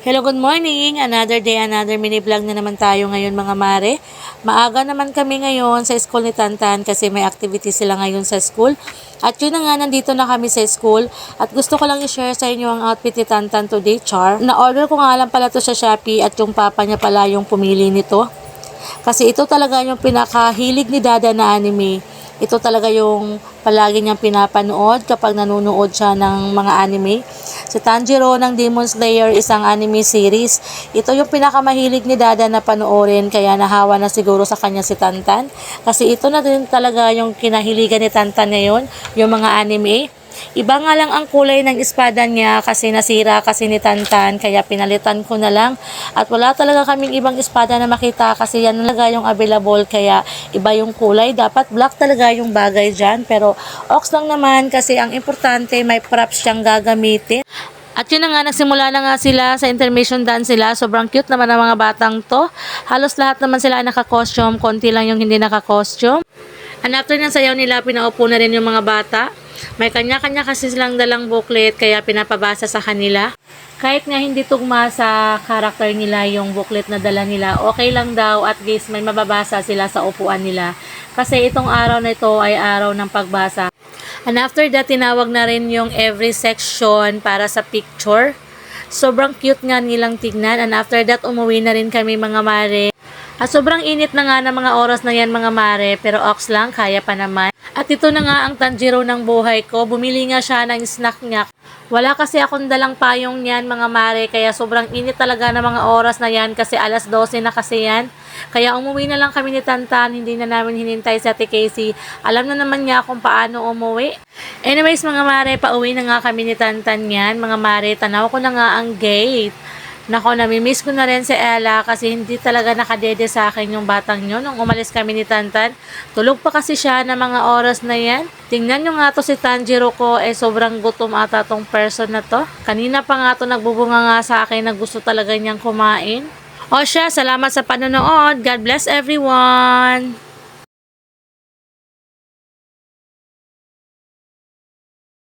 Hello, good morning. Another day, another mini vlog na naman tayo ngayon mga mare. Maaga naman kami ngayon sa school ni Tantan kasi may activity sila ngayon sa school. At yun na nga, nandito na kami sa school. At gusto ko lang i-share sa inyo ang outfit ni Tantan today, Char. Na-order ko nga lang pala to sa Shopee at yung papa niya pala yung pumili nito. Kasi ito talaga yung pinakahilig ni Dada na anime. Ito talaga yung palagi niyang pinapanood kapag nanonood siya ng mga anime. Si Tanjiro ng Demon Slayer, isang anime series. Ito yung pinakamahilig ni Dada na panoorin, kaya nahawa na siguro sa kanya si Tantan. Kasi ito na din talaga yung kinahiligan ni Tantan ngayon, yung mga anime. Iba nga lang ang kulay ng espada niya kasi nasira kasi ni Tantan, kaya pinalitan ko na lang. At wala talaga kaming ibang espada na makita kasi yan talaga yung available, kaya iba yung kulay. Dapat black talaga yung bagay dyan, pero ox lang naman kasi ang importante may props siyang gagamitin. At yun na nga, nagsimula na nga sila sa intermission dance sila. Sobrang cute naman ang mga batang to. Halos lahat naman sila naka-costume, konti lang yung hindi naka-costume. And after ng sayaw nila, pinaupo na rin yung mga bata. May kanya-kanya kasi silang dalang booklet, kaya pinapabasa sa kanila. Kahit nga hindi tugma sa karakter nila yung booklet na dala nila, okay lang daw, at least may mababasa sila sa upuan nila. Kasi itong araw na ito ay araw ng pagbasa. And after that, tinawag na rin yung every section para sa picture. Sobrang cute nga nilang tignan. And after that, umuwi na rin kami mga mare. At sobrang init na nga ng mga oras na yan mga mare, pero ox lang, kaya pa naman. At ito na nga ang Tanjiro ng buhay ko. Bumili nga siya ng snack niya. Wala kasi akong dalang payong niyan mga mare, kaya sobrang init talaga ng mga oras na yan kasi alas 12 na kasi yan. Kaya umuwi na lang kami ni Tantan, hindi na namin hinintay sa Ate Casey. Alam na naman niya kung paano umuwi. Anyways mga mare, pauwi na nga kami ni Tantan yan. Mga mare, tanaw ko na nga ang gate. Nako, namimiss ko na rin si Ella kasi hindi talaga nakadede sa akin yung batang yun. Nung umalis kami ni Tantan, tulog pa kasi siya na mga oras na yan. Tingnan nyo nga to si Tanjiro ko, sobrang gutom ata tong person na to. Kanina pa nga to nagbubunga nga sa akin na gusto talaga niyang kumain. O siya, salamat sa panonood. God bless everyone!